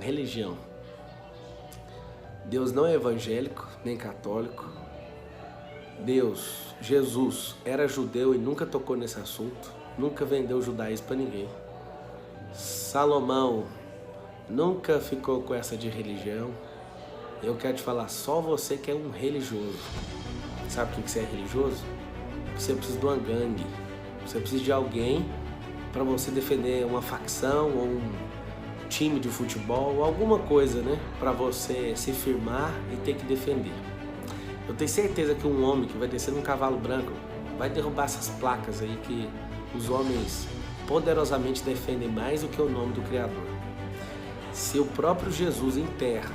religião. Deus não é evangélico, nem católico. Deus, Jesus, era judeu e nunca tocou nesse assunto. Nunca vendeu o judaísmo para ninguém. Salomão nunca ficou com essa de religião. Eu quero te falar, só você que é um religioso. Sabe por que você é religioso? Você precisa de uma gangue. Você precisa de alguém para você defender uma facção ou um time de futebol ou alguma coisa, né? Para você se firmar e ter que defender. Eu tenho certeza que um homem que vai descer num cavalo branco vai derrubar essas placas aí que os homens poderosamente defendem mais do que o nome do Criador. Se o próprio Jesus em terra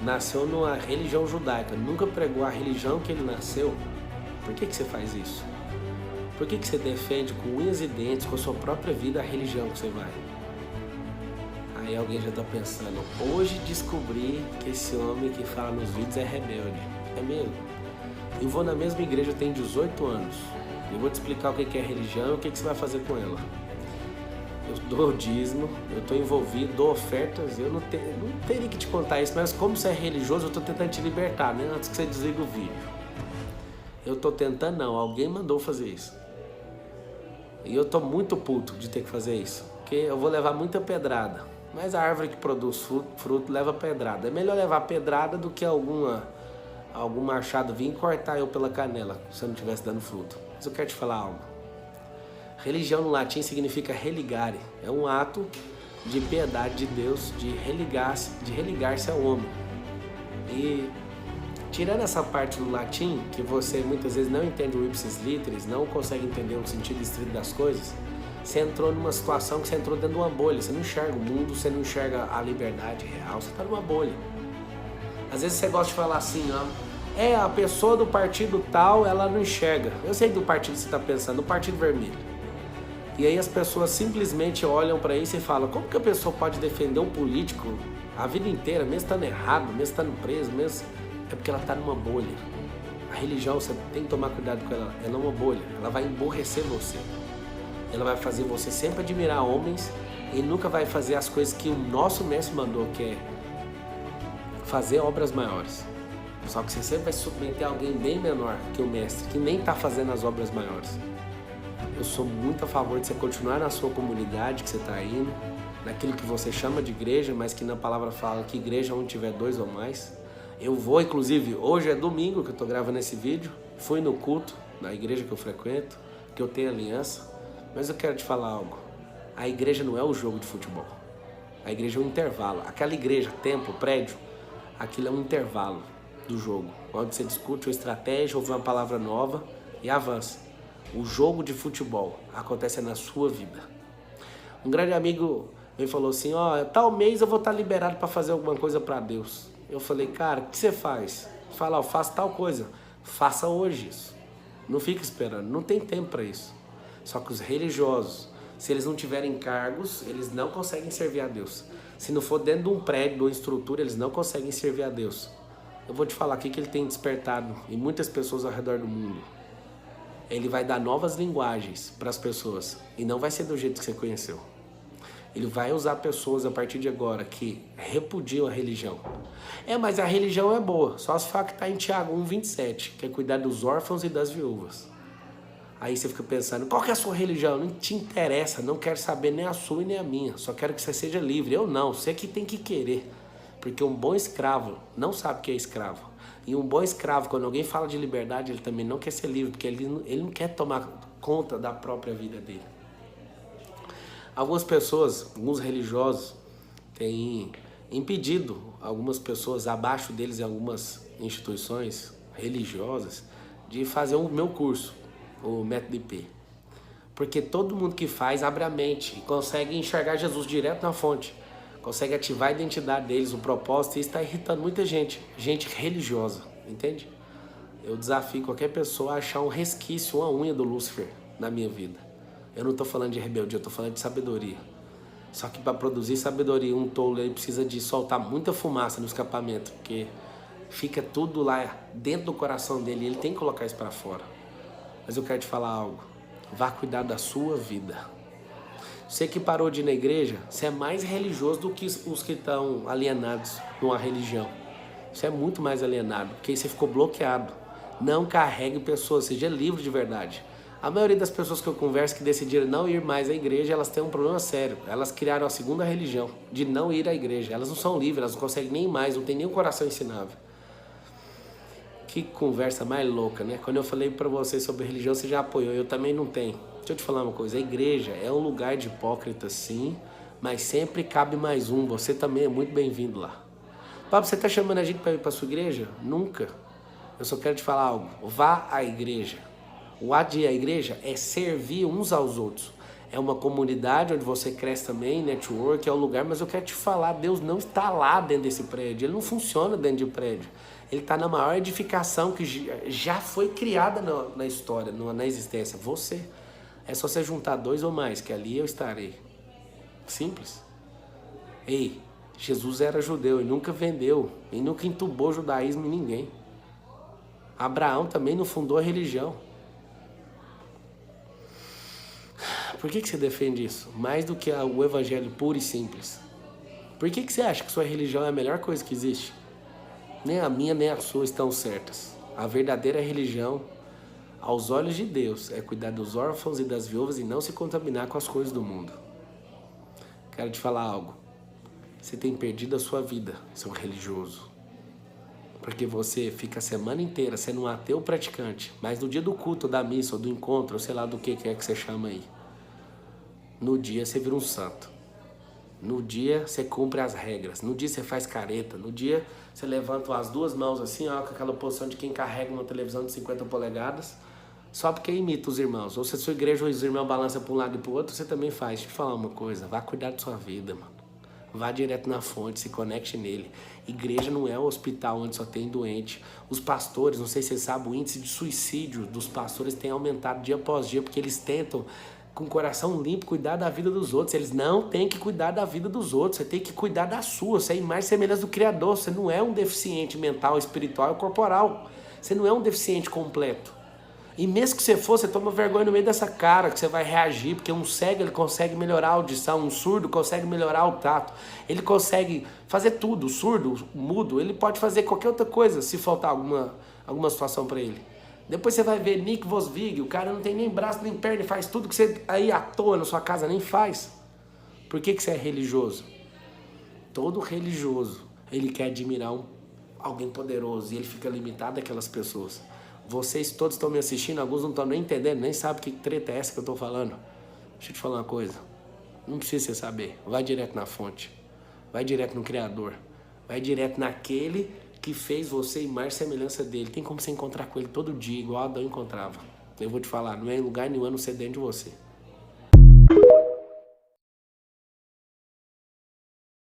nasceu numa religião judaica, nunca pregou a religião que ele nasceu, por que você faz isso? Por que você defende com unhas e dentes, com a sua própria vida, a religião que você vai? Aí alguém já está pensando, hoje descobri que esse homem que fala nos vídeos é rebelde. É mesmo? Eu vou na mesma igreja, tenho 18 anos. Eu vou te explicar o que é religião e o que você vai fazer com ela. Eu dou dízimo, eu estou envolvido, dou ofertas, eu não teria que te contar isso, mas como você é religioso, eu estou tentando te libertar, né? Antes que você desligue o vídeo. Eu estou tentando não, alguém mandou fazer isso. E eu estou muito puto de ter que fazer isso, porque eu vou levar muita pedrada. Mas a árvore que produz fruto leva pedrada. É melhor levar pedrada do que algum machado vir e cortar eu pela canela, se eu não estivesse dando fruto. Mas eu quero te falar algo. Religião no latim significa religare. É um ato de piedade de Deus, de religar-se ao homem. E tirando essa parte do latim, que você muitas vezes não entende o ipsis literis, não consegue entender o sentido estrito das coisas, você entrou numa situação que você entrou dentro de uma bolha. Você não enxerga o mundo, você não enxerga a liberdade real, você está numa bolha. Às vezes você gosta de falar assim, ó, a pessoa do partido tal, ela não enxerga. Eu sei do partido que você está pensando, do Partido Vermelho. E aí as pessoas simplesmente olham para isso e falam, como que a pessoa pode defender um político a vida inteira, mesmo estando errado, mesmo estando preso, mesmo... É porque ela está numa bolha. A religião, você tem que tomar cuidado com ela, ela é uma bolha, ela vai emborrecer você. Ela vai fazer você sempre admirar homens e nunca vai fazer as coisas que o nosso mestre mandou, que é fazer obras maiores. Só que você sempre vai submeter alguém bem menor que o mestre, que nem está fazendo as obras maiores. Eu sou muito a favor de você continuar na sua comunidade que você está indo, naquilo que você chama de igreja, mas que na palavra fala que igreja é onde tiver 2 ou mais. Eu vou, inclusive, hoje é domingo que eu estou gravando esse vídeo, fui no culto na igreja que eu frequento, que eu tenho aliança, mas eu quero te falar algo. A igreja não é o jogo de futebol. A igreja é um intervalo. Aquela igreja, templo, prédio, aquilo é um intervalo do jogo, onde você discute uma estratégia, ouve uma palavra nova e avança. O jogo de futebol acontece na sua vida. Um grande amigo me falou assim, tal mês eu vou estar liberado para fazer alguma coisa para Deus. Eu falei, cara, o que você faz? Fala, eu faço tal coisa. Faça hoje isso. Não fica esperando, não tem tempo para isso. Só que os religiosos, se eles não tiverem cargos, eles não conseguem servir a Deus. Se não for dentro de um prédio, de uma estrutura, eles não conseguem servir a Deus. Eu vou te falar aqui que ele tem despertado em muitas pessoas ao redor do mundo. Ele vai dar novas linguagens para as pessoas e não vai ser do jeito que você conheceu. Ele vai usar pessoas a partir de agora que repudiam a religião. Mas a religião é boa, só se fala que está em Tiago 1,27, que é cuidar dos órfãos e das viúvas. Aí você fica pensando, qual que é a sua religião? Não te interessa, não quero saber nem a sua e nem a minha, só quero que você seja livre. Eu não, você que tem que querer. Porque um bom escravo não sabe o que é escravo. E um bom escravo, quando alguém fala de liberdade, ele também não quer ser livre, porque ele não quer tomar conta da própria vida dele. Algumas pessoas, alguns religiosos, têm impedido algumas pessoas abaixo deles em algumas instituições religiosas de fazer o meu curso, o Método IP. Porque todo mundo que faz abre a mente e consegue enxergar Jesus direto na fonte. Consegue ativar a identidade deles, o propósito, e isso está irritando muita gente religiosa, entende? Eu desafio qualquer pessoa a achar um resquício, uma unha do Lúcifer na minha vida. Eu não estou falando de rebeldia, eu estou falando de sabedoria. Só que para produzir sabedoria, um tolo ele precisa de soltar muita fumaça no escapamento, porque fica tudo lá dentro do coração dele e ele tem que colocar isso para fora. Mas eu quero te falar algo, vá cuidar da sua vida. Você que parou de ir na igreja, você é mais religioso do que os que estão alienados numa religião. Você é muito mais alienado, porque aí você ficou bloqueado. Não carregue pessoas, seja livre de verdade. A maioria das pessoas que eu converso que decidiram não ir mais à igreja, elas têm um problema sério. Elas criaram a segunda religião, de não ir à igreja. Elas não são livres, elas não conseguem nem mais, não tem nem o coração ensinável. Que conversa mais louca, né? Quando eu falei pra você sobre religião, você já apoiou, eu também não tenho. Deixa eu te falar uma coisa, a igreja é um lugar de hipócritas, sim, mas sempre cabe mais um, você também é muito bem-vindo lá. Pablo, você tá chamando a gente pra ir pra sua igreja? Nunca. Eu só quero te falar algo, vá à igreja. O ato de ir à igreja é servir uns aos outros. É uma comunidade onde você cresce também, network, é um lugar, mas eu quero te falar, Deus não está lá dentro desse prédio, Ele não funciona dentro de prédio. Ele está na maior edificação que já foi criada na história, na existência, você. É só você juntar 2 ou mais, que ali eu estarei. Simples. Ei, Jesus era judeu e nunca vendeu, e nunca entubou judaísmo em ninguém. Abraão também não fundou a religião. Por que você defende isso? Mais do que o evangelho puro e simples. Por que você acha que sua religião é a melhor coisa que existe? Nem a minha, nem a sua estão certas. A verdadeira religião, aos olhos de Deus, é cuidar dos órfãos e das viúvas e não se contaminar com as coisas do mundo. Quero te falar algo. Você tem perdido a sua vida, seu religioso. Porque você fica a semana inteira sendo um ateu praticante, mas no dia do culto, da missa, ou do encontro, ou sei lá do que é que você chama aí, no dia você vira um santo. No dia você cumpre as regras. No dia você faz careta. No dia você levanta as 2 mãos assim, ó, com aquela posição de quem carrega uma televisão de 50 polegadas, só porque imita os irmãos. Ou se a sua igreja ou os irmãos balançam para um lado e para o outro, você também faz. Deixa eu te falar uma coisa, vá cuidar da sua vida, mano. Vá direto na fonte, se conecte nele. Igreja não é um hospital onde só tem doente. Os pastores, não sei se você sabe, o índice de suicídio dos pastores tem aumentado dia após dia, porque eles tentam, com o coração limpo, cuidar da vida dos outros. Eles não têm que cuidar da vida dos outros, você tem que cuidar da sua. Você é mais semelhança do Criador, você não é um deficiente mental, espiritual e corporal. Você não é um deficiente completo. E mesmo que você for, você toma vergonha no meio dessa cara, que você vai reagir, porque um cego ele consegue melhorar a audição, um surdo consegue melhorar o tato, ele consegue fazer tudo, o surdo, o mudo, ele pode fazer qualquer outra coisa se faltar alguma situação para ele. Depois você vai ver Nick Vosvig, o cara não tem nem braço nem perna, ele faz tudo que você aí à toa na sua casa nem faz. Por que você é religioso? Todo religioso, ele quer admirar alguém poderoso e ele fica limitado àquelas pessoas. Vocês todos estão me assistindo, alguns não estão nem entendendo, nem sabem que treta é essa que eu estou falando. Deixa eu te falar uma coisa, não precisa você saber, vai direto na fonte, vai direto no Criador, vai direto naquele que fez você imagem e semelhança dele. Tem como você encontrar com ele todo dia, igual Adão encontrava. Eu vou te falar, não é em lugar nenhum a não ser dentro de você.